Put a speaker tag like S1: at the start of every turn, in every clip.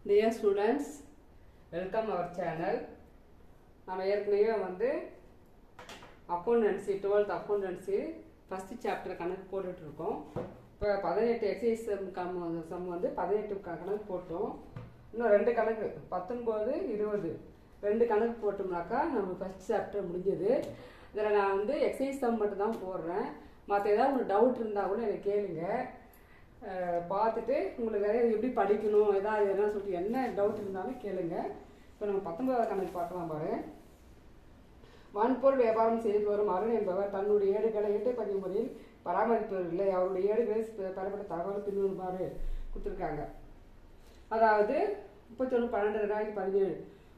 S1: Dear students, welcome our channel. நம்ம ஏற்கனவே வந்து accountancy 12th accountancy first chapter கணக்கு போட்டுட்டு இருக்கோம். இப்போ 18 எக்ஸசைஸ் சம் வந்து 18 கணக்கு போட்டோம். இன்னும் 2 கணக்கு 19 20 2 கணக்கு போட்டோம்னாக்கா நம்ம ஃபர்ஸ்ட் சாப்டர் முடிஞ்சது. இதில் நான் வந்து எக்ஸசைஸ் சம் மட்டும் தான் போடுறேன். மற்ற ஏதாவது உங்களுக்கு டவுட் இருந்தால் கூட எனக்கு கேளுங்க, பார்த்துட்டு உங்களுக்கு வேறு எப்படி படிக்கணும் ஏதாவது எதனா சொல்லிட்டு என்ன டவுட் இருந்தாலும் கேளுங்க. இப்போ நம்ம 19வது கணக்கு பார்க்கலாம் பாரு. வன்பொருள் வியாபாரம் செய்து வரும் அருண் என்பவர் தன்னுடைய ஏடுகளை ஈட்டப்பதிவு முறையில் பராமரிப்பவர்களை அவருடைய ஏடுகளை பெறப்பட்ட தகவல் பின்வருமாறு கொடுத்துருக்காங்க. அதாவது 31/12/2017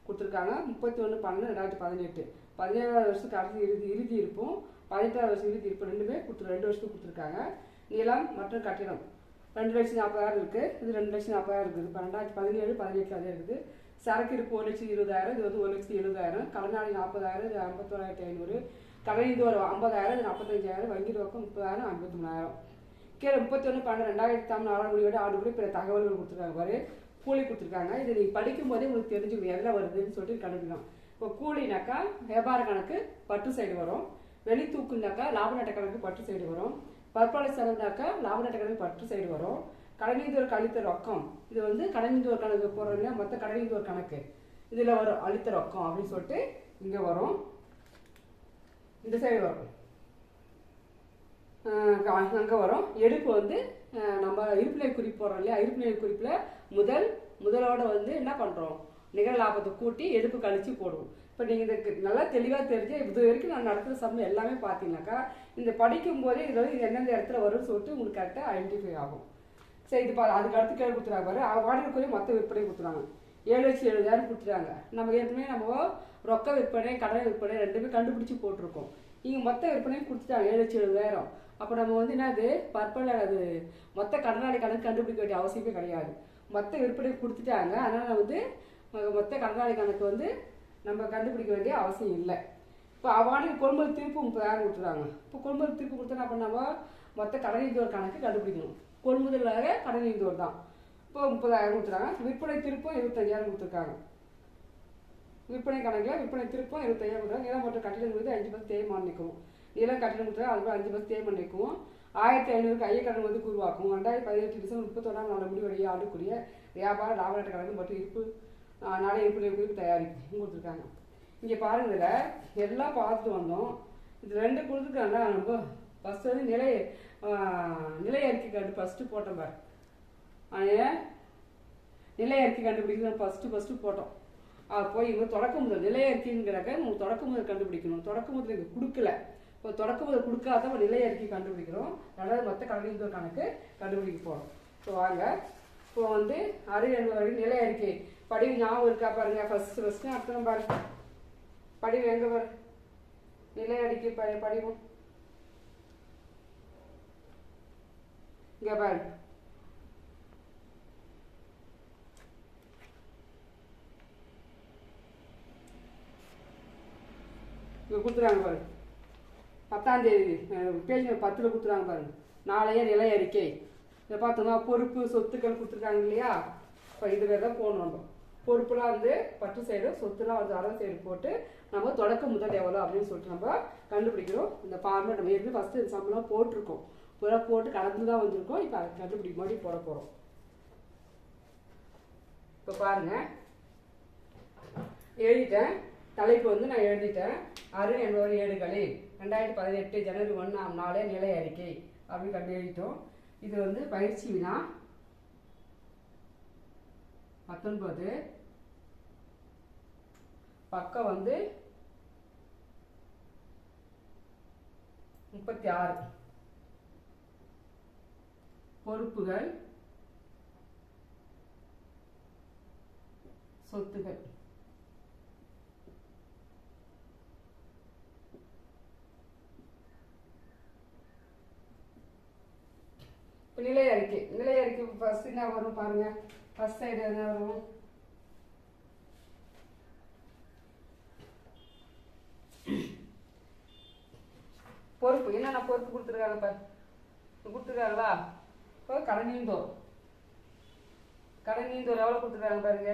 S1: கொடுத்துருக்காங்க. 31/12/2018 17வது வருஷத்துக்கு அடுத்து இறுதி இருப்பும் 18வது வருஷம் இறுதி இருப்பு ரெண்டுமே 2 வருஷத்துக்கு கொடுத்துருக்காங்க. நிலம் மற்றும் கட்டிடம் 2,40,000 இருக்குது. இது 2,40,000 இருக்குது. 2017 18 அதே இருக்குது. சரக்கு இருப்பு 1,20,000, இது வந்து 1,70,000. கடனாளி 40,000, இது 51,500. கடன் இது ஒரு 50,000, இது 45,000. வங்கி ரொக்கம் 30,000, 53,000. கீழே 31/12/2014 முடிவோட ஆண்டு பிற தகவல்கள் கொடுத்துருக்காங்க பாரு. கூலி கொடுத்துருக்காங்க. இது நீங்கள் படிக்கும் போதே உங்களுக்கு தெரிஞ்சுக்கணும் எதில் வருதுன்னு சொல்லிட்டு கணக்குதான். இப்போ கூலினாக்கா வியாபார கணக்கு பற்று சைடு வரும். வெளி தூக்குனாக்கா லாப நட்ட கணக்கு பற்று சைடு வரும். பற்பாலை செலவுனாக்கா லாப நட்ட கணக்கு பற்று சைடு வரும். கடனீந்தோர் கழித்த ரொக்கம், இது வந்து கடனீந்தோர் கணக்கு போடுறோம் இல்லையா, மொத்த கடனீந்தோர் கணக்கு இதில் வரும். அளித்த ரொக்கம் அப்படின்னு சொல்லிட்டு இங்கே வரும். இந்த சைடு வரும், அங்கே வரும். எடுப்பு வந்து நம்ம இருப்புநிலை குறிப்பு போடுறோம் இல்லையா, இருப்புநிலை குறிப்பில் முதலோட வந்து என்ன பண்ணுறோம், நிகர லாபத்தை கூட்டி எடுப்பு கழிச்சு போடுவோம். இப்போ நீங்கள் இதுக்கு நல்லா தெளிவாக தெரிஞ்சு இது வரைக்கும் நான் நடத்துகிற சம்பளம் எல்லாமே பார்த்தீங்கன்னாக்கா இந்த படிக்கும் போதே இது வந்து எந்தெந்த இடத்துல வரும்னு சொல்லிட்டு உங்களுக்கு கரெக்டாக ஐடென்டிஃபை ஆகும். சரி, இது அதுக்கு அடுத்து கேள்வி கொடுத்துறாங்க பாரு. வாடகைக்குரிய மொத்த விற்பனை கொடுத்துறாங்க. 7,70,000 கொடுத்துறாங்க. நம்ம ஏற்கனவே நம்ம ரொக்க விற்பனை கடன் விற்பனை ரெண்டுமே கண்டுபிடிச்சி போட்டிருக்கோம். இங்கே மொத்த விற்பனையும் கொடுத்துட்டாங்க 7,70,000. அப்போ நம்ம வந்து என்னது பற்பல அது மொத்த கடனாளி கணக்கு கண்டுபிடிக்க வேண்டிய அவசியமே கிடையாது. மொத்த விற்பனை கொடுத்துட்டாங்க. அதனால் வந்து மொத்த கடனாளி கணக்கு வந்து நம்ம கண்டுபிடிக்க வேண்டிய அவசியம் இல்லை. இப்போ வாடகை கொள்முதல் திருப்பு 30,000 கொடுத்துறாங்க. இப்போ கொள்முதல் திருப்பு கொடுத்தா அப்போ நம்ம மொத்த கடனீந்தோர் கணக்கு கண்டுபிடிக்கணும். கொள்முதலாக கடனீந்தோர் தான். இப்போ 30,000 கொடுத்துறாங்க. விற்பனை திருப்பும் 25,000 கொடுத்துருக்காங்க. விற்பனை கணக்கில் விற்பனை திருப்பும் 25,000 கொடுத்தாங்க. நிலம் மற்றும் கட்டிடம் கொடுத்து 5% தேய்மானம் நிற்கும். நிலம் கட்டிடம் கொடுத்தா அதுக்கு 5% தேய்மானம் நிற்கும். 1,500 ஐய கடன் வந்து உருவாக்கும். 2018 டிசம்பர் 31 முடிவடைய ஆண்டுக்குரிய வியாபார லாப நட்ட கணக்கு மற்றும் இருப்பு நாளை இருப்பு தயாரிப்பு கொடுத்துருக்காங்க. இங்கே பாருங்க, எல்லாம் பார்த்துட்டு வந்தோம். இது 2 கொடுத்துருக்காங்க. நம்ம ஃபஸ்ட்டு வந்து நிலை அறிக்கை ஃபஸ்ட்டு போட்டோம் பாரு. நிலை அறிக்கை கண்டுபிடிக்கணும் ஃபஸ்ட்டு போட்டோம். போய் இங்கே தொடக்க முதல் நிலை அறிக்கைங்கிறக்க நம்ம தொடக்க முதல் கண்டுபிடிக்கணும். தொடக்க முதல் இங்கே கொடுக்கல. இப்போ தொடக்க முதல் கொடுக்காத நம்ம நிலை அறிக்கை கண்டுபிடிக்கிறோம். ரெண்டாவது மொத்த கடனீந்தோர் கணக்கு கண்டுபிடிக்க போகிறோம். இப்போ வாங்க, இப்போ வந்து 60 நிலை அறிக்கை படிவு ஞாபகம் இருக்கா பாருங்க. ஃபஸ்ட்டு அப்புறம் பாருங்க படிவு எங்கே பாரு, நிலை அறிக்கை படிவும் இங்கே பாரு. இங்கே கொடுத்துறாங்க பாரு. 10ஆம் தேதி பேஜ் 10ல் கொடுத்துறாங்க பாருங்க. நாளைய நிலை அறிக்கை இதை பார்த்தோம்னா பொறுப்பு சொத்துக்கள் கொடுத்துருக்காங்க இல்லையா. இப்போ இதில் தான் போகணும். நம்ம பொறுப்புலாம் வந்து பற்று சைடு, சொத்துலாம் வந்து அரை சைடு போட்டு நம்ம தொடக்க முதல் எவ்வளோ அப்படின்னு சொல்லிட்டு நம்ம கண்டுபிடிக்கிறோம். இந்த ஃபார்மெட் நம்ம ஏற்கனவே ஃபஸ்ட்டு இந்த சம்பளம் போட்டிருக்கோம். பூரா போட்டு கலந்து தான் வந்திருக்கோம். இப்போ அதை கண்டுபிடிக்க மாதிரி போட போகிறோம். இப்போ பாருங்க, எழுதிட்டேன். தலைப்பு வந்து நான் எழுதிட்டேன். அருண் என்பவர் ஏடுகளில் 2018 ஜனவரி 1ஆம் நாளே நிலை அறிக்கை அப்படின்னு கண்டு எழுதிட்டோம். இது வந்து பயிற்சி வினா 19. பக்கம் வந்து 36. பொறுப்புகள் சொத்துகள். நிலை அறிக்கை ஃபர்ஸ்ட் என்ன வரும் பாருங்க. ஃபர்ஸ்ட் சைடு என்ன வரும், பொறுப்பு என்னென்ன பொறுப்பு கொடுத்துருக்காங்க பாரு. கொடுத்துருக்காங்களா. இப்போ கடனீந்தோர் கடன் நீந்தோர் எவ்வளோ கொடுத்துருக்காங்க பாருங்க.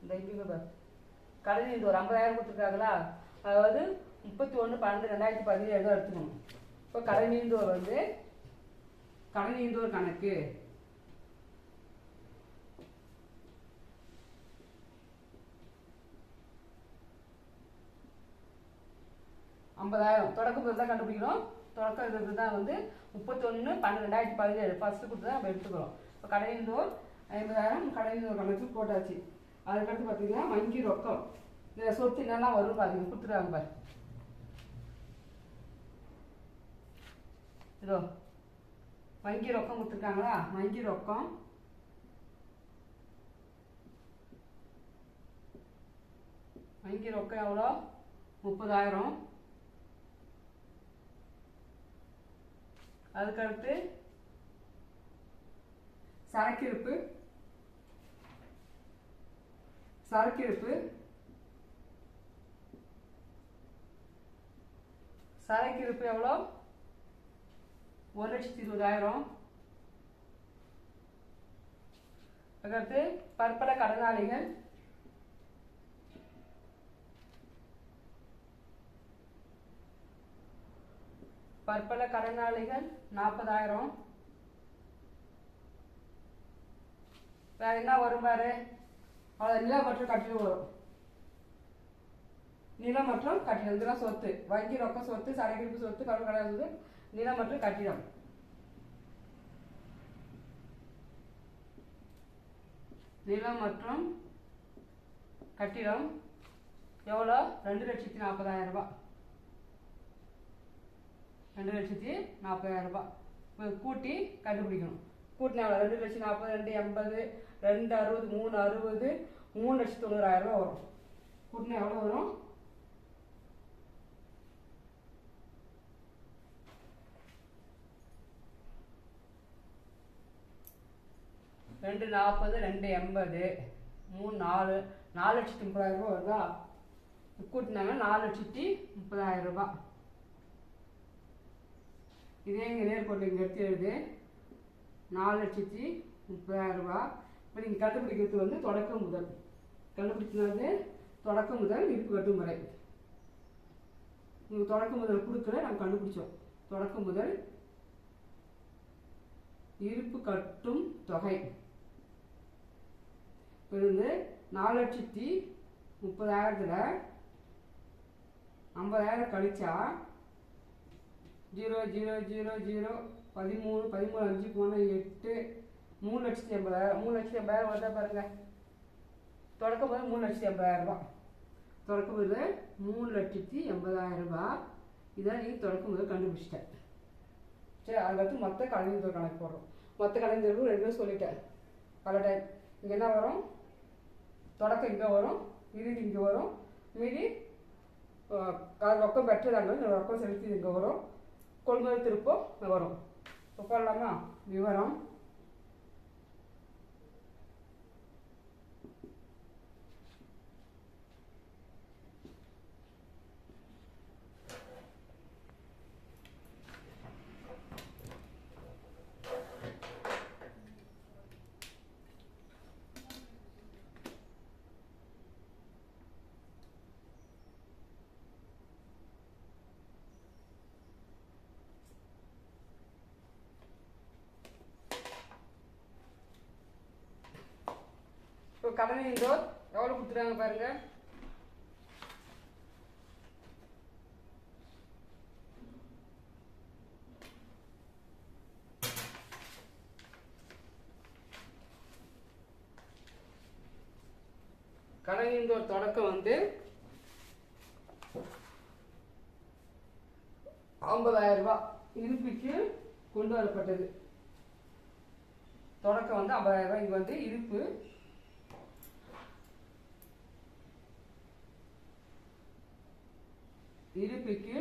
S1: இந்த இங்கே பாரு, கடன் நீந்தோர் 50,000 கொடுத்துருக்காங்களா. அதாவது 31/12/2017 தான் எடுத்துக்கணும். இப்போ கடன் நீந்தோர் வந்து கடன் நீந்தோர் கணக்கு $50,000 தொடக்க முதல் தான் கண்டுபிடிக்கணும். தொடக்க இது தான் வந்து 31/12/2017 ஃபர்ஸ்ட் கொடுத்து தான் நம்ம எடுத்துக்கிறோம். இப்போ கடையிந்தோர் 50,000 கடையிந்தோர் கணக்கு போட்டாச்சு. அதுக்கடுத்து பார்த்தீங்கன்னா வங்கி ரொக்கம். இந்த சொத்து என்னெல்லாம் வரும் பாருங்க, கொடுத்துருவாங்க பாரு. இதோ வங்கி ரொக்கம் கொடுத்துருக்காங்களா. வங்கி ரொக்கம் எவ்வளோ? 30,000. அதுக்கடுத்து சரக்கிருப்பு எவ்வளோ? 1,20,000. அதுக்கடுத்து பற்பல கடனாளிகள் பற்பல கடனாளிகள் 40,000. வேற என்ன வரும் பாரு, அவ்வளோ நிலம் மற்றும் கட்டிடம் வரும். நிலம் மற்றும் கட்டிடம் இதெல்லாம் சொத்து. வங்கி ரொக்கம் சொத்து, சரக்கிருப்பு சொத்து, கடன் கிடையாது, நிலம் மற்றும் கட்டிடம். நிலம் மற்றும் கட்டிடம் எவ்வளோ? 2,40,000 2,40,000 கூட்டி கண்டுபிடிக்கணும். கூட்டினா எவ்வளோ? 2,40,000 2,80,000 2,60,000 3,60,000 3,90,000 வரும். கூட்டினா எவ்வளோ வரும்? 2,40,000 2,80,000 4,30,000 வருதா. கூட்டினாங்க 4,30,000. இதே இங்கே நேர்கோட்டில் இங்கே எடுத்து எழுது 4,30,000. இப்போ நீங்கள் கண்டுபிடிக்கிறது வந்து தொடக்க முதல். கண்டுபிடிக்கிறது தொடக்க முதல் இருப்பு கட்டும் முறை. நீங்கள் தொடக்க முதல் கொடுக்கல, நாங்கள் கண்டுபிடிச்சோம். தொடக்க முதல் இருப்பு கட்டும் தொகை இருந்து 4,30,000 50,000 கழிச்சா 0 0 0 0 13 13 5 போன 8 3,80,000 3,80,000 வருதா பாருங்க. தொடக்கம் போது 3,80,000. தொடக்கம் போது 3,80,000. இதான் நீங்கள் தொடக்கம் போது கண்டுபிடிச்சிட்டேன். சரி, அதுக்கடுத்து மொத்த கலைஞர் கணக்கு போடுறோம். மொத்த கலைஞர்கள் 2 சொல்லிட்டேன் பல டைம். இங்கே என்ன வரும்? தொடக்கம் இங்கே வரும், இறுதி இங்கே வரும், மீதி ரொக்கம் பெற்றதாங்க ரொக்கம் செலுத்தி இங்கே வரும், கொள்முதல் திருப்பம் வரும். இப்போ போடலாமா? விவரம் கடனை இந்தோர் எவ்வளோ கொடுத்துருக்காங்க பாருங்க. கடனை இந்தோர் தொடக்கம் வந்து 50,000 இருப்புக்கு கொண்டு வரப்பட்டது. தொடக்கம் வந்து 50,000. இங்க வந்து இருப்பு இருப்புக்கு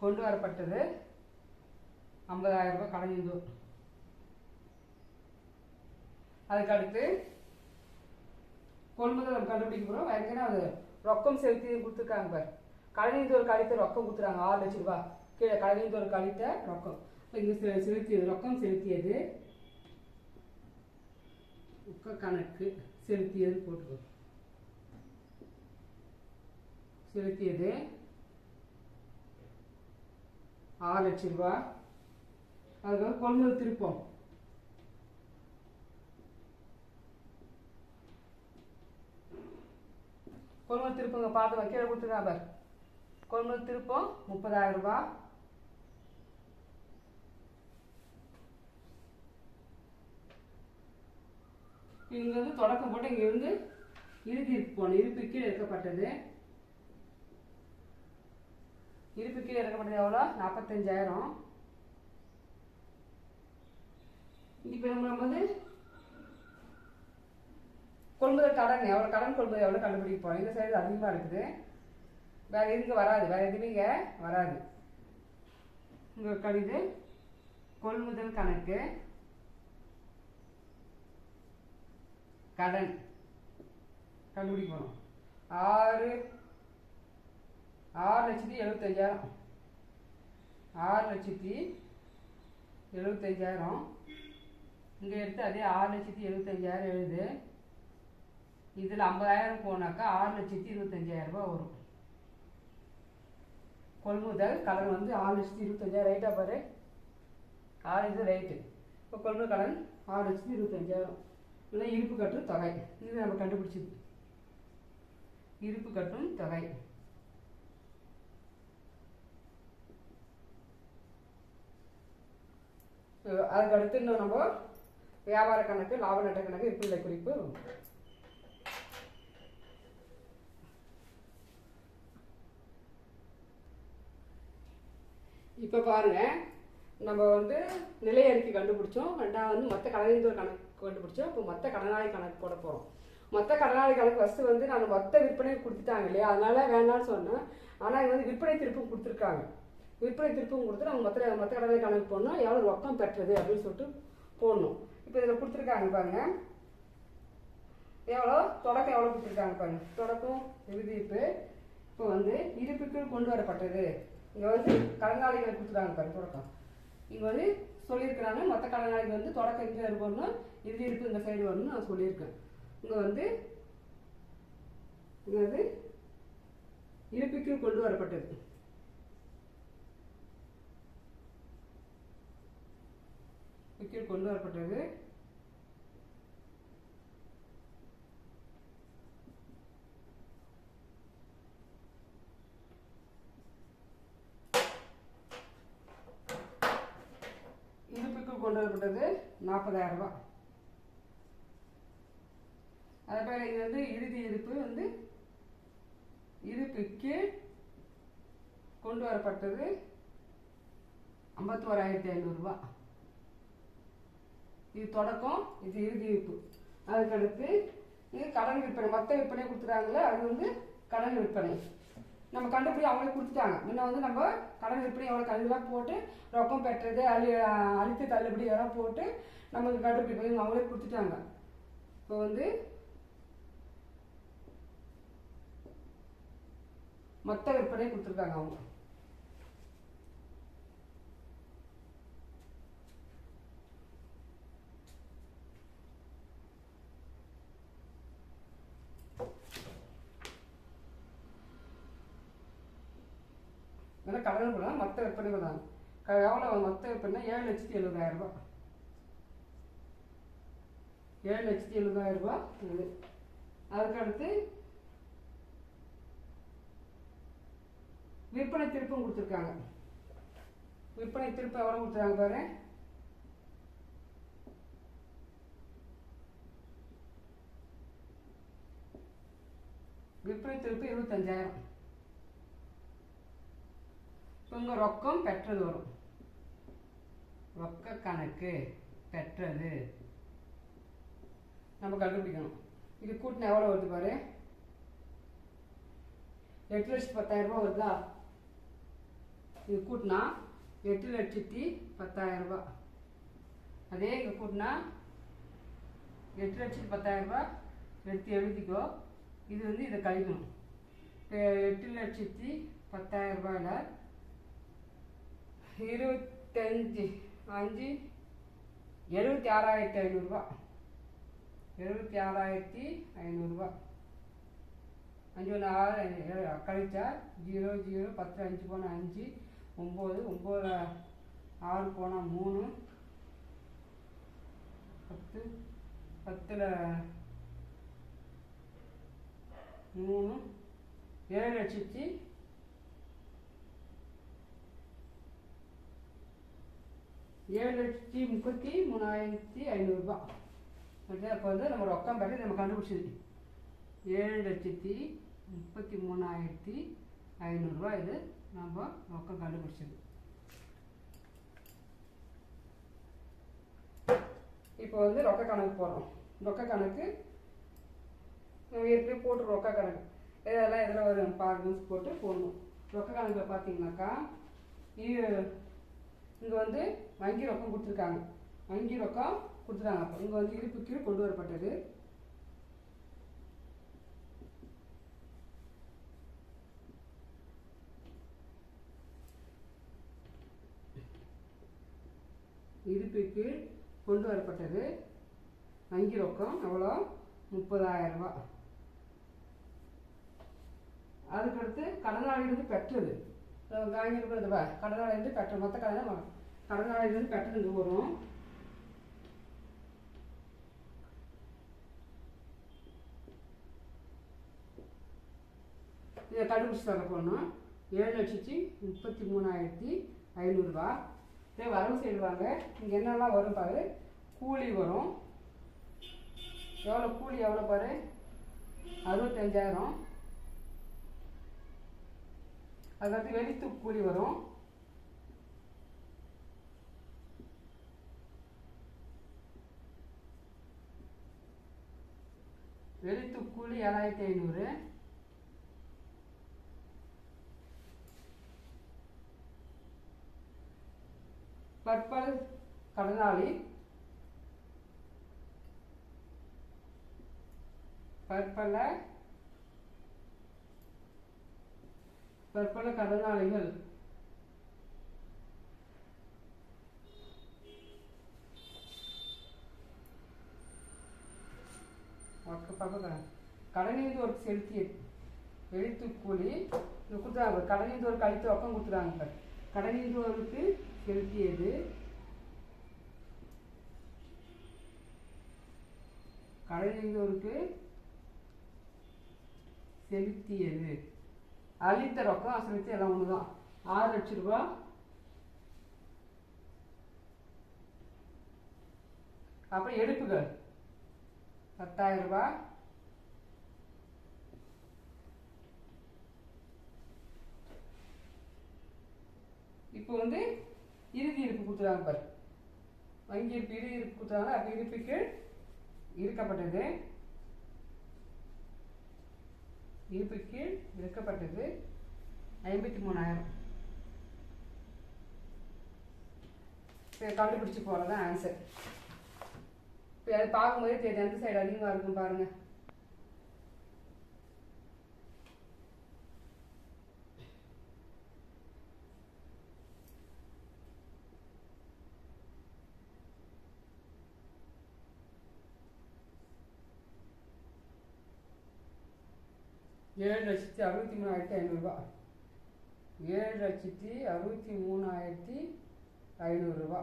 S1: கொண்டு வரப்பட்டது 50,000 கடனிந்தோர். அதுக்கடுத்து கொள்முதல் நம்ம கண்டுபிடிக்க போகிறோம். ஏற்கனவே அது ரொக்கம் செலுத்தி கொடுத்துருக்காங்க பாரு. கடனிந்தோர் கழித்த ரொக்கம் கொடுத்துறாங்க 6 லட்ச ரூபா. கீழே கடனிந்தோர் கழித்த ரொக்கம். இங்கே செலுத்தியது ரொக்கம் செலுத்தியது கணக்கு செலுத்தியது போட்டுக்கோ. செலுத்தியது 6 லட்சம் ரூபா. அதுக்காக கொள்முதல் திருப்பம் கொள்முதல் திருப்பங்க பார்த்து கீழே கொடுத்துருக்கா பார். கொள்முதல் திருப்பம் 30,000 ரூபா. இங்கே வந்து தொடக்கம் போட்டு இங்கே இருந்து இறுதி இருப்பு போகணும். இருப்பு கீழே எடுக்கப்பட்டது. இருப்பு கீழே எடுக்கப்பட்டது எவ்வளோ? 45,000. இப்போ நம்ம வந்து கொள்முதல் கடன் எவ்வளோ, கடன் கொள்முதல் எவ்வளோ கண்டுபிடிக்க போகிறோம். இந்த சைடு அதிகமாக இருக்குது. வேறு எதுக்கு வராது, வேறு எதுவுமே இங்கே வராது. இங்கே கடிது கொள்முதல் கணக்கு கடன் கண்டுபிடிக்க போகிறோம். 6,75,000 6,75,000 இங்கே எடுத்து அதே 6,75,000 எழுது. இதில் 50,000 போனாக்கா 6,25,000 ரூபா வரும். கொள்முதல் கடன் வந்து 6,25,000 ரைட்டாக பாரு. 6 இது ரைட்டு. இப்போ கொள்முதல் கடன் 6,25,000. இதுதான் இருப்பு கட்டும் தொகை. இது நம்ம கண்டுபிடிச்சது இருப்பு கட்டும் தொகை. அதுக்கு அடுத்து இன்னும் நம்ம வியாபார கணக்கு, லாப நட்ட கணக்கு, இருப்புநிலை குறிப்பு. இப்போ பாருங்க, நம்ம வந்து நிலை அறிக்கை கண்டுபிடிச்சோம். ரெண்டாவது வந்து மொத்த கடனாளிகள் கணக்கு கண்டுபிடிச்சோம். இப்போ மொத்த கடனாளி கணக்கு போட போகிறோம். மொத்த கடனாளி கணக்கு ஃபஸ்ட்டு வந்து நான் மொத்த விற்பனை கொடுத்துட்டாங்க இல்லையா, அதனால வேணான்னு சொன்னேன். ஆனால் இது வந்து விற்பனை திருப்பும் கொடுத்துருக்காங்க. விற்பனை திருப்பும் கொடுத்து நம்ம மொத்த கடனாளி கணக்கு போடணும். எவ்வளோ ரொக்கம் பெற்றது அப்படின்னு சொல்லிட்டு போடணும். இப்போ இதில் கொடுத்துருக்காங்க பாருங்க, எவ்வளோ தொடக்கம் எவ்வளோ கொடுத்துருக்காங்க பாருங்க. தொடக்கம் இறுதிப்பு. இப்போ வந்து இருப்புக்கு கொண்டு வரப்பட்டது. இங்கே வந்து கடனாளிகள் கொடுத்துருக்காங்க பாருங்க. தொடக்கம் இங்கே வந்து சொல்லியிருக்கிறாங்க. மொத்த கடனாளிகள் வந்து தொடக்கம் இங்கே இருக்கணும், இறுதி இருப்பு இந்த சைடு வரணும்னு நான் சொல்லியிருக்கேன். இங்கே வந்து இருப்புக்கு கொண்டு வரப்பட்டது. கொண்டு வரப்பட்டது இருப்புக்கு கொண்டு வரப்பட்டது 40,000 ரூபாய். அதே போல இங்க வந்து இறுதி இருப்பு வந்து இருப்புக்கு கொண்டு வரப்பட்டது 51,500 ரூபாய். இது தொடக்கம், இது இறுதி இருப்பு. அதுக்கடுத்து இது கடன் விற்பனை. மொத்த விற்பனை கொடுத்துட்டாங்களே, அது வந்து கடன் விற்பனை. நம்ம கண்டுபிடி அவங்களே கொடுத்துட்டாங்க. முன்ன வந்து நம்ம கடன் விற்பனை எவ்வளோ கல்விலாம் போட்டு ரொக்கம் பெற்றது அழித்து தள்ளுபடி எல்லாம் போட்டு நமக்கு கண்டுபிடிப்போம். அவங்களே கொடுத்துட்டாங்க. இப்போ வந்து மொத்த விற்பனை கொடுத்துருக்காங்க அவங்க. கடன் கூட மொத்த விற்பனை தான். எவ்வளோ மொத்த விற்பனை? 7,70,000 ரூபாய். 7,70,000 ரூபாய் இது. அதுக்கடுத்து விற்பனை திருப்பும் கொடுத்துருக்காங்க. விற்பனை திருப்பு எவ்வளோ கொடுத்துருக்காங்க பாரு. விற்பனை திருப்பு 25,000. இங்கே ரொக்கம் பெற்றது வரும். ரொக்க கணக்கு பெற்றது நம்ம கண்டுபிடிக்கணும். இது கூட்டினா எவ்வளோ வருது பாரு. 8,10,000 ரூபா வருதா? இது கூட்டினா 8,10,000 ரூபா. அதே இங்கே கூட்டினா 8,10,000 ரூபா எடுத்து எழுதிக்கோ. இது வந்து இதை கழிக்கணும். 8,10,000 ரூபாயில் 25 5 76,500 ரூபா. 76,500 5 1 6 7 கழிச்சா 0 0 10 5 போனால் 5 9 9 6 போனால் 3 10 10ல் 3 7,33,500 அப்போ வந்து நம்ம ரொக்கம் பற்றி நம்ம கண்டுபிடிச்சிருக்கு 7,33,500 இது நம்ம ரொக்கம் கண்டுபிடிச்சது. இப்போ வந்து ரொக்க கணக்கு போடுறோம். ரொக்க கணக்கு நம்ம ஏற்கனவே போட்டு ரொக்க கணக்கு இதெல்லாம் இதில் ஒரு பாருங்க போட்டு போடணும். ரொக்க கணக்கில் பார்த்தீங்கன்னாக்கா இங்கே வந்து வங்கி ரொக்கம் கொடுத்துருக்காங்க. வங்கி ரொக்கம் கொடுத்துட்டாங்க. அப்போ இங்கே வந்து இருப்பு கீழ் கொண்டு வரப்பட்டது. இருப்பு கீழ் கொண்டு வரப்பட்டது வங்கி ரொக்கம் எவ்வளோ 30,000 ரூபாய். அதுக்கடுத்து கடனாளியிலிருந்து பெற்றது வாங்கியிருக்கிறது கடனாளியிலிருந்து பெற்றது மொத்த கடனாளியிலிருந்து பெற்றது வரும். இதை கண்டுபிடிச்சி தர போனோம். 7,33,500 ரூபா. இதே வரவு செய்வாங்க. இங்கே என்னெல்லாம் வரும் பாரு. கூலி வரும். எவ்வளோ கூலி எவ்வளோ பாரு 65,000. அதுக்கடுத்து வெளித்து கூலி வரும். வெளித்து கூலி 7,500. பற்பல் கடனாளி பற்பல கடனாளிகள் கடனீந்தோருக்கு செலுத்தியது எழுத்து கூலி கொடுத்தாங்க. கடனீந்தோருக்கு அளித்து ரொக்கம் கொடுத்துறாங்க. கடனீந்தோருக்கு செலுத்தியது கடனீந்தோருக்கு செலுத்தியது அளித்த ரொக்கம் செலுத்தி எல்லாம் ஒன்று தான். 6 லட்சம் ரூபாய். அப்புறம் எடுப்புகள் 10,000 ரூபாய். இப்போ வந்து இறுதி இருப்பு கொடுத்துருவாங்க பாரு. வங்கி இருப்பு இறுதி இருப்பு கொடுத்துருவாங்க. அப்போ இருப்புக்கு இருக்கப்பட்டது 53,000. இப்போ கண்டுபிடிச்சி போகிறதான் ஆன்சர். இப்போ அது பார்க்கும்போதே தெரியும் எந்த சைடு அதிகமாக இருக்கும் பாருங்க. $7,63,500. 7,63,500.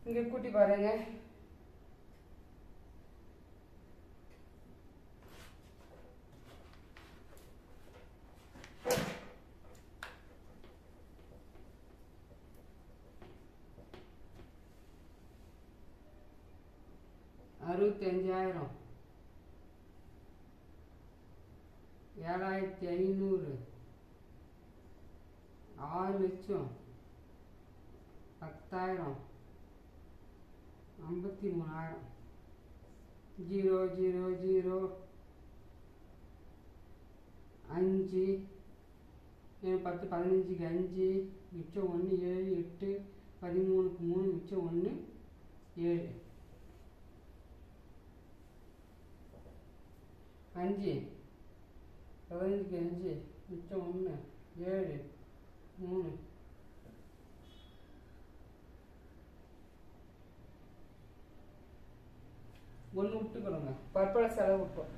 S1: இங்கே கூட்டி பாருங்க. $65,000 7,500 6 லட்சம் 10,000 53,000 0 0 0 5 10 15க்கு 5 மிச்சம் 1 7 8 13க்கு 3 மிச்சம் 1 7 5 15க்கு 5 மிச்சம் 1 7 3 7 ஒன்று விட்டுக்கணுங்க, பற்பல செலவு விட்டோம்.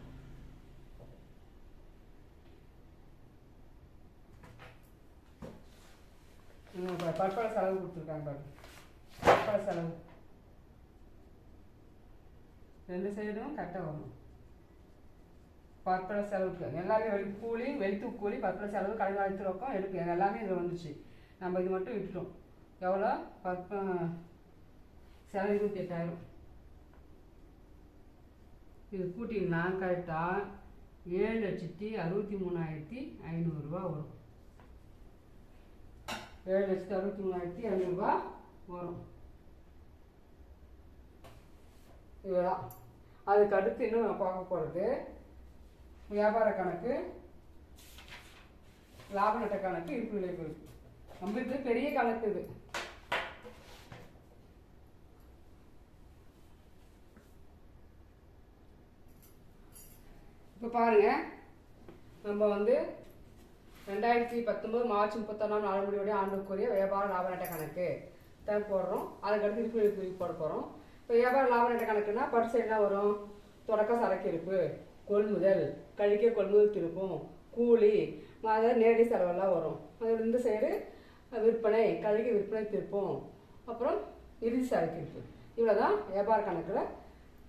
S1: பற்பல செலவு கொடுத்துருக்காங்க பாருங்க, பற்பல செலவு 2 சைடும் கரெக்டாக வரணும். பற்பல செலவுக்கு எல்லாமே கூலி, வெளித்து கூலி, பற்பல செலவு, கடன் அழுத்து ரொக்கம் எடுக்கு எல்லாமே இதில் வந்துச்சு. நம்ம இது மட்டும் விட்டுட்டோம். எவ்வளோ செலவு 28,000. இது கூட்டிங்கன்னா கரெக்டாக 7,63,500 ரூபா வரும். 7,63,500 ரூபா வரும். இதுதான். அதுக்கு அடுத்து இன்னும் நான் பார்க்க போகிறது வியாபார கணக்கு, லாப நட்ட கணக்கு, இருப்பு நிலை குறிப்பு. நம்மளுக்கு பெரிய கணக்கு இது. இப்போ பாருங்க, நம்ம வந்து 2019 மார்ச் 31 நாள் முடிவுடைய ஆண்டுக்குரிய வியாபார லாப நட்ட கணக்கு தான் போடுறோம். அதுக்கடுத்து இருப்பு நிலை குறிப்பு போட போகிறோம். இப்போ வியாபார லாப நட்ட கணக்குன்னா பரிசு என்ன வரும்? தொடக்க சரக்கு இருப்பு, கொள்முதல், கழிக்க கொள்முதல் திருப்பும், கூலி, அதாவது நேரடி செலவெல்லாம் வரும். அதோட இந்த சைடு விற்பனை, கழிக்க விற்பனை திருப்பம், அப்புறம் இறுதி சரக்கு இருப்பு. இவ்வளோ தான் வியாபார கணக்கில்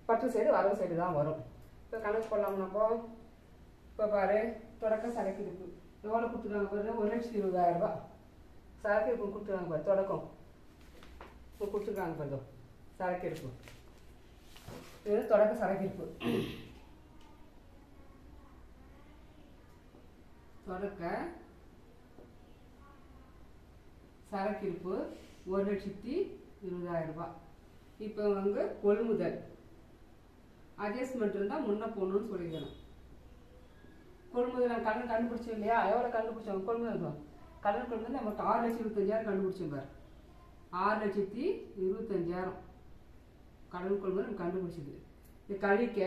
S1: பற்று சைடு வரவு சைடு தான் வரும். இப்போ கணக்கு போடலாம்னாப்போ இப்போ பாரு, தொடக்க சரக்கு இருப்பு எவ்வளோ கொடுத்துருக்காங்க பாரு, 1,20,000 ரூபா சரக்கு இருப்பு கொடுத்துருக்காங்க பாரு. தொடக்கம் இப்போ கொடுத்துருக்காங்க பாரு, சரக்கு இருப்பு. இது தொடக்க சரக்கு இருப்பு. தொடக்க சரக்கு இருப்பு 1,20,000 ரூபா. இப்போ வந்து கொள்முதல் அட்ஜஸ்ட்மெண்ட் இருந்தால் முன்ன போகணும்னு சொல்லிக்கணும். கொள்முதல் நான் கடன் கண்டுபிடிச்சோம் இல்லையா? எவ்வளோ கண்டுபிடிச்சோம்? கொள்முதல் கடன் கொள்முதல் நமக்கு 6,25,000 கண்டுபிடிச்சோம் பாரு. 6,25,000 கடன் கொள்முதல் நம்ம கண்டுபிடிச்சது. இது கழிக்க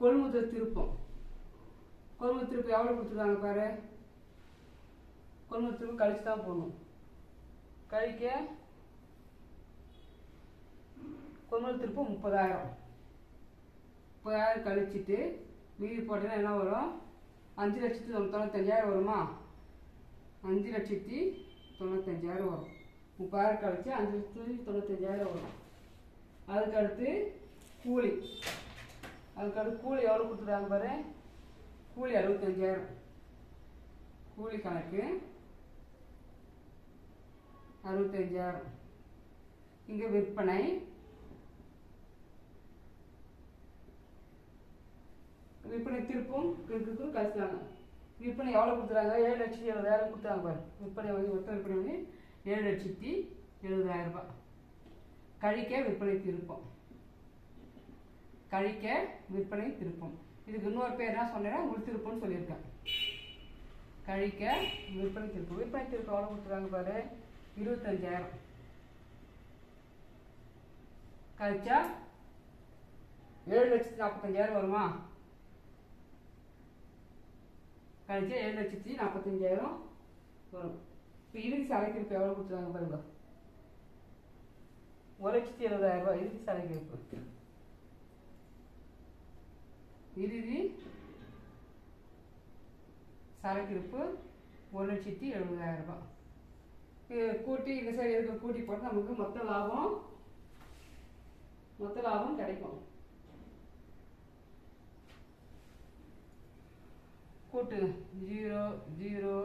S1: கொள்முதல் திருப்பம். கொள்முதல் திருப்பம் எவ்வளோ கொடுத்துருக்காங்க பாரு. கொள்முதல் திருப்பம் கழிச்சு தான் போகணும். கழிக்க கொள்முதல் திருப்பம் 30,000. 30,000 கழிச்சிட்டு மீதி போட்டீங்கன்னா என்ன வரும்? 5,95,000 வருமா? 5,95,000 வரும். 30,000 கழிச்சு 5,95,000 வரும். அதுக்கடுத்து கூலி. அதுக்கடுத்து கூலி எவ்வளோ கொடுத்துருக்காங்க பாரு. கூலி 65,000. கூலி கணக்கு 65,000. இங்கே விற்பனை திருப்பும் கழிச்சாங்க. விற்பனை எவ்வளோ கொடுத்துறாங்க? 7,70,000 கொடுத்தாங்க பாரு. விற்பனை வந்து மொத்த விற்பனை வந்து 7,70,000 ரூபாய். கழிக்க விற்பனை திருப்பம். கழிக்க விற்பனை திருப்பம். இதுக்கு இன்னொரு பேர் என்ன சொன்னேன்னா உள்திருப்பம்னு சொல்லியிருக்கேன். கழிக்க விற்பனை திருப்பம். விற்பனை திருப்பம் எவ்வளோ கொடுத்துறாங்க பாரு. 25,000. கழிச்சா 7,45,000 வருமா? கழிச்சா 7,45,000 வரும். இப்போ இறுதி சரக்கு இருப்பு எவ்வளோ கொடுத்துருக்காங்க பாருங்க. 1,70,000 ரூபாய் இறுதி சரக்கு இருப்பு. இறுதி சரக்கு இருப்பு 1,70,000 ரூபாய். கூட்டி இந்த சைடு இருக்க கூட்டி போட்டு நமக்கு மொத்த லாபம் கிடைக்கும். கூட்டு 0 0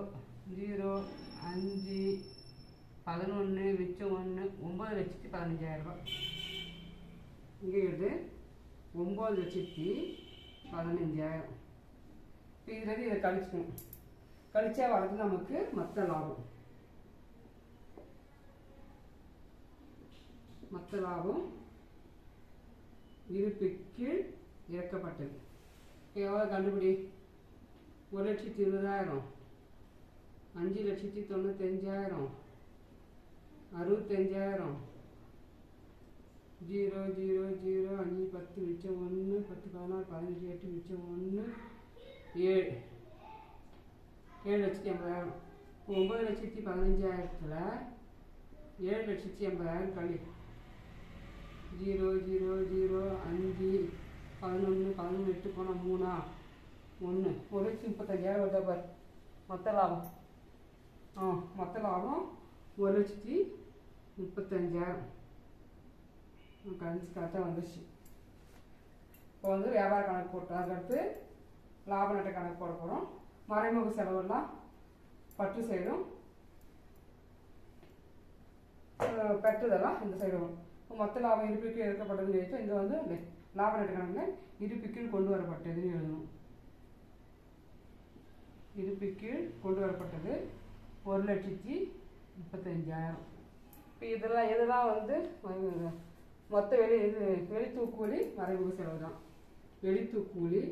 S1: 0 5 11 மிச்சம் 1 9,15,000 ரூபாய். இங்கே இது 9,15,000. இப்போ இதுலேருந்து இதை கழிச்சுக்கணும். கழிச்சா வரது நமக்கு மொத்த லாபம். மொத்த லாபம் இருப்புக்கு இறக்கப்பட்டது. எவ்வளோ கண்டுபிடி? 1,20,000, 5,95,000, 65,000, 0 0 0 5 10 மிச்சம் 1 10 14 15 8 மிச்சம் 1 7 7,80,000. 9,15,000 7,80,000 கழி 0 0 0 5 11 11 8 போனால் 3 1 1,35,000 வருதா பார் மொத்த லாபம். மொத்த லாபம் 1,35,000 கழிச்சு கரெக்டாக வந்துடுச்சு. இப்போ வந்து வியாபார கணக்கு போட்டோம். அதுக்கடுத்து லாப நட்ட கணக்கு போட போகிறோம். மறைமுக செலவெல்லாம் பற்று சைடும் பெற்றதெல்லாம் இந்த சைடு வரும். இப்போ மொத்த லாபம் இருப்புக்கு எடுக்கப்பட்டதுன்னு எழுதிட்டு இங்கே வந்து லாப நட்ட கணக்கில் இருப்புக்கு கொண்டு வரப்பட்டதுன்னு எழுதணும். இருப்புக்கு கொண்டு வரப்பட்டது 1,35,000. இப்போ இதெல்லாம் வந்து மொத்த வெளித்தூக்கூலி மறைமுக செலவு தான். வெளித்தூக்கூலி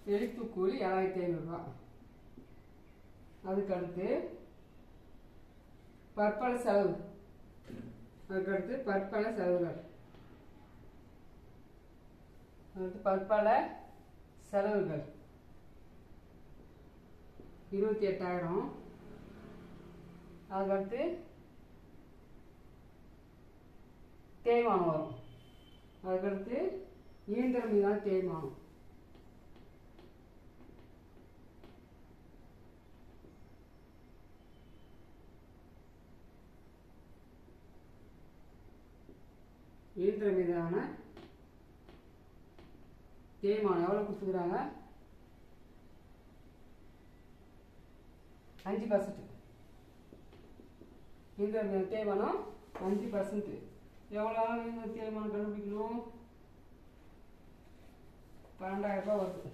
S1: வெளித்தூக்கூலி 7,500 ரூபா. அதுக்கடுத்து பற்பல செலவு. அதுக்கடுத்து பற்பல செலவுகள். பற்பல செலவுகள் 28,000. அதுக்கடுத்து தேய்மானம் வரும். அதுக்கடுத்து இயந்திரம் மீதான தேய்மானம். இயந்திரம் மீதான தேய்மானம் எவ்வளோ கொடுத்துக்கிறாங்க? 5%. இயந்திரம் மீதான தேய்மானம் 5%. எவ்வளோ தேய்மானம் கண்டுபிடிக்கணும்? 12,000 ரூபாய் வருது.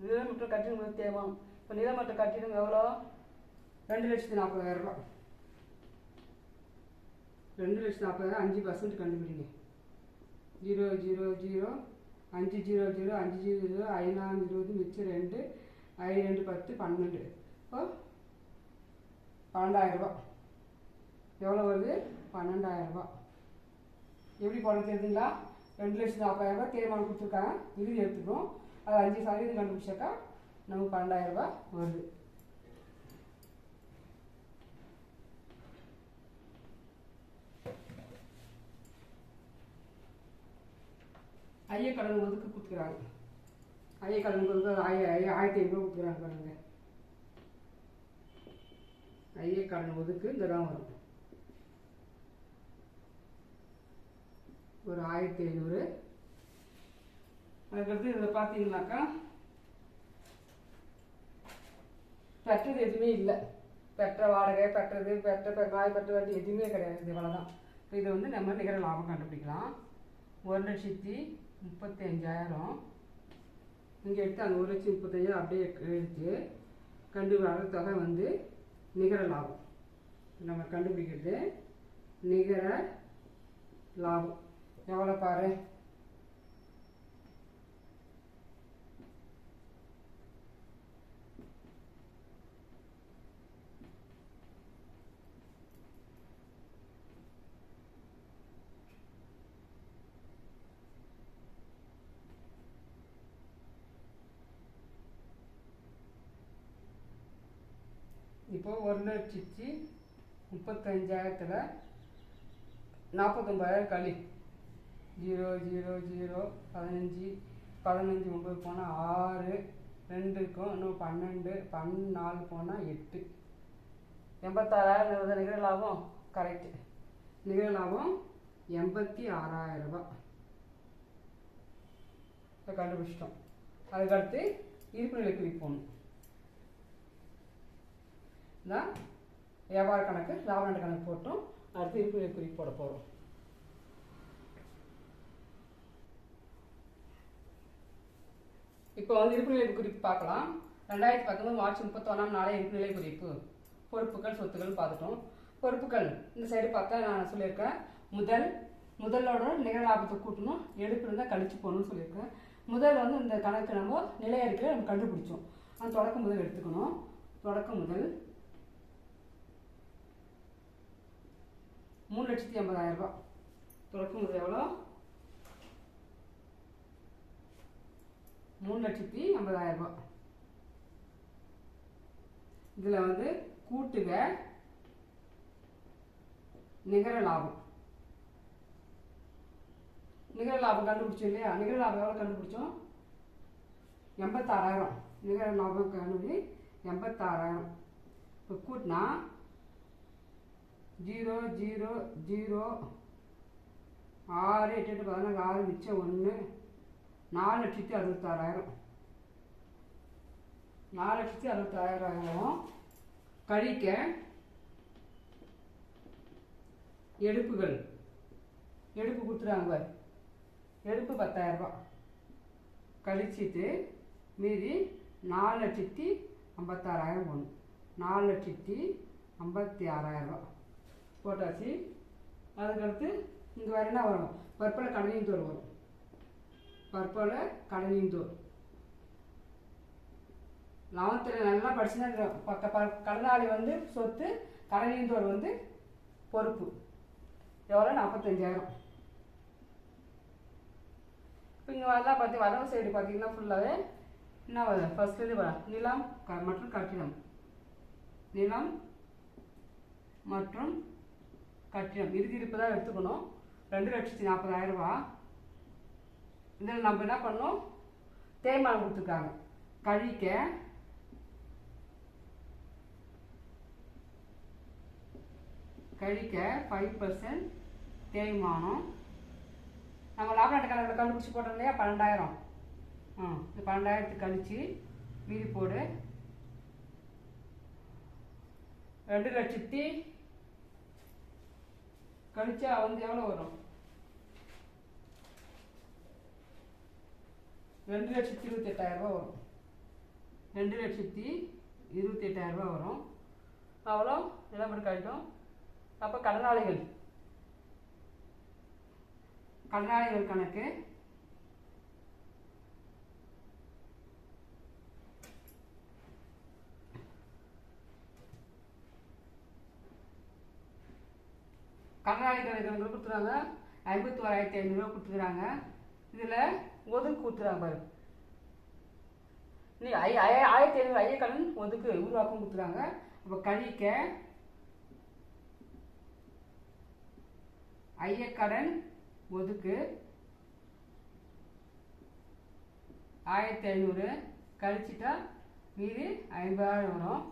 S1: நிலமற்ற கட்டிடம் தேய்மானம். இப்போ நிலமற்ற கட்டிடம் எவ்வளோ? 2,40,000 ரூபாய். 2,40,000 5% கண்டுபிடிங்க. 0 0 0 5 0 0 5 0 5 20 மிச்சம் 2 5 2 10 12. இப்போ 12,000 ரூபாய். எவ்வளோ வருது? 12,000 ரூபாய். எப்படி போட தெரியுதுங்களா? 2,40,000 ரூபாய் தேய்மானம் கொடுத்துருக்காங்க. இது எடுத்துக்கிறோம். அது 5% கண்டுபிடிச்சாக்கா நமக்கு 12,000 ரூபாய் வருது. ஐய கடன் ஒதுக்கு கொடுத்துக்கிறாங்க. ஐய கடன் கொடுத்து 1,500 ரூபாய் கொடுத்துக்கிறாங்க பாருங்க. ஐய கடன் ஒதுக்கு இங்கே தான் வரும். ஒரு 1,500. அதுக்கடுத்து இதில் பார்த்தீங்கன்னாக்கா பெற்றது எதுவுமே இல்லை. பெற்ற வாடகை பெற்றது காய் பெற்ற வட்டி எதுவுமே கிடையாது. இது இவ்வளோதான். இது வந்து நம்ம நிகர லாபம் கண்டுபிடிக்கலாம். 1,35,000 இங்கே எடுத்து அந்த 1,35,000 அப்படியே எடுத்து வர தொகை வந்து நிகர லாபம். நம்ம கண்டுபிடிக்கிறது நிகர லாபம் எவ்வளோ பாரு? இப்போ 1,35,000 49,000 களி 0 0 0 15 15 9 போனால் 6 2 இருக்கும். இன்னும் 12 14 போனால் 8 86,000 நிகர லாபம். கரெக்டு. நிகர லாபம் 86,000 ரூபாய் கண்டுபிடிச்சிட்டோம். அதுக்கடுத்து இருப்புநிலை குறிப்பு போகணும். தான் வியாபார கணக்கு லாப நட்ட கணக்கு போட்டோம். அடுத்து இருப்புநிலை குறிப்பு போட போகிறோம். இப்போ வந்து இருப்புநிலை குறிப்பு பார்க்கலாம். 2019 மார்ச் 31 நாளே இருப்புநிலை குறிப்பு. பொறுப்புகள் சொத்துக்கள் பார்த்துட்டோம். பொறுப்புகள் இந்த சைடு பார்த்தா நான் சொல்லியிருக்கேன். முதலோட நிகர லாபத்தை கூட்டணும், எடுப்பு இருந்தால் கழிச்சு போகணும்னு சொல்லியிருக்கேன். முதல் வந்து இந்த கணக்கு நம்ம நிலையறிக்கையில் நம்ம கண்டுபிடிச்சோம். அந்த தொடக்க முதல் எடுத்துக்கணும். தொடக்க முதல் 3,80,000 ரூபா. துறக்கும் போது எவ்வளோ? 3,80,000 ரூபா. இதில் வந்து கூட்டுக நிகர லாபம். நிகர லாபம் கண்டுபிடிச்சோம் இல்லையா? நிகர லாபம் எவ்வளோ கண்டுபிடிச்சோம்? 86,000. நிகர லாபம் கண்டுபிடி 86,000. இப்போ கூட்டினா 0 0 0 6 8 8 14 6 மிச்சம் 1 4,66,000. 4,66,000 கழிக்க எடுப்புகள். எடுப்பு கொடுத்துறாங்க. எடுப்பு 10,000 ரூபா கழிச்சிட்டு மீதி 4,56,000 போடணும். 4,56,000 ரூபா போட்டாச்சு. அதுக்கடுத்து இங்கே வேறு என்ன வரும்? பற்பல கடனீந்தோர் வரும். பற்பல கடனீந்தோர் 11th நல்லா படிச்சுன்னா கடனாளி வந்து சொத்து, கடனீந்தோர் வந்து பொறுப்பு. எவ்வளோ? 45,000. இப்போ இங்கே வரலாம் பார்த்து வரவு சைடு பார்த்தீங்கன்னா ஃபுல்லாகவே என்ன வரும்? ஃபர்ஸ்ட்லேருந்து வரும் நிலம் மற்றும் கட்டிடம். நிலம் மற்றும் கட்டிடம் இறுதி இருப்பு தான் எடுத்துக்கணும். 2,40,000 ரூபா. இதில் நம்ம என்ன பண்ணோம்? தேய்மானம் கொடுத்துருக்காங்க. கழிக்க கழிக்க 5% தேய்மானம். நம்ம லாப நட்ட கணக்கில் கண்டுபிடிச்சி போட்டோம் இல்லையா? 12,000. இந்த 12,000 கழிச்சு மீதி போடு. 2,00,000 கழிச்சா வந்து எவ்வளோ வரும்? 2,28,000 ரூபா வரும். 2,28,000 ரூபா வரும். அவ்வளோ எல்லாம் மட்டும் கழிக்கும். அப்போ கடனாளிகள் கணக்கு கடனாளிகள் கொடுத்துருவாங்க. 51,500 ரூபா கொடுத்துக்கிறாங்க. இதில் ஒதுக்கு கொடுத்துறாங்க பாரு. நீ 1,500 ஐயக்கடன் ஒதுக்கு உருவாக்கம் கொடுத்துறாங்க. அப்போ கழிக்க ஐயக்கடன் ஒதுக்கு 1,500 கழிச்சிட்டா மீதி 50,000 வரும்.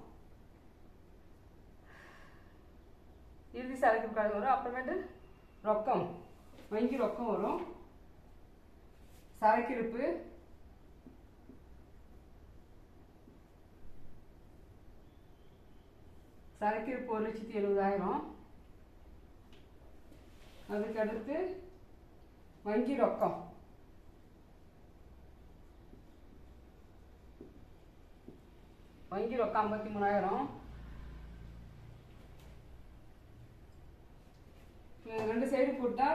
S1: இறுதி சரக்கு கடன் வரும். அப்புறமேட்டு ரொக்கம், வங்கி ரொக்கம் வரும். சரக்கிருப்பு சரக்கிருப்பு 1,70,000. அதுக்கடுத்து வங்கி ரொக்கம் வங்கி ரொக்கம் 53,000. ரெண்டு சைடு போட்டா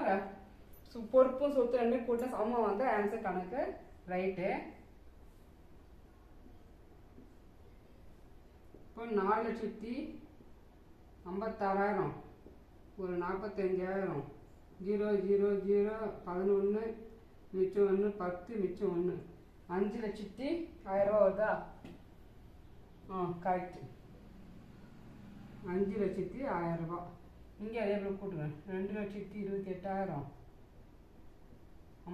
S1: பொறுப்பும் சொத்து ரெண்டு போட்டா சமம் வந்து ஆன்சர் கணக்கு ரைட்டு. இப்போ 4,56,000 ஒரு 45,000 0 0 0 11 மிச்சம் 1 10 மிச்சம் 1 5,00,000 வருதா? கரெக்ட். 5,00,000 ரூபா. இங்கே அதே போல் கூட்டுங்க. 2,28,000 50,000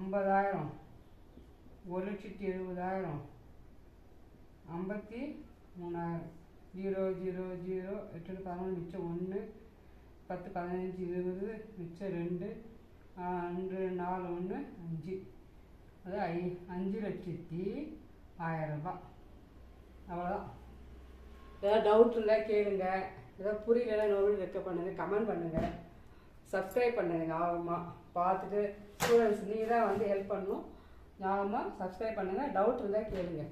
S1: 1,70,000 53,000 0 0 0 8 11 மிச்சம் 1 10 15 20 மிச்சம் 2 2 4 1 5. அது 5,00,000 ரூபா. அவ்வளோதான். ஏதாவது டவுட் இருந்தால் கேளுங்க. ஏதாவது புரியலன்னா நோட் ரெக்க பண்ணுங்கள், கமெண்ட் பண்ணுங்கள், சப்ஸ்கிரைப் பண்ணுங்கள். ஞாபகமாக பார்த்துட்டு ஸ்டூடெண்ட்ஸ் நீங்கள் தான் வந்து ஹெல்ப் பண்ணணும். ஞாபகமாக சப்ஸ்கிரைப் பண்ணுங்கள். டவுட் இருந்தால் கேளுங்க.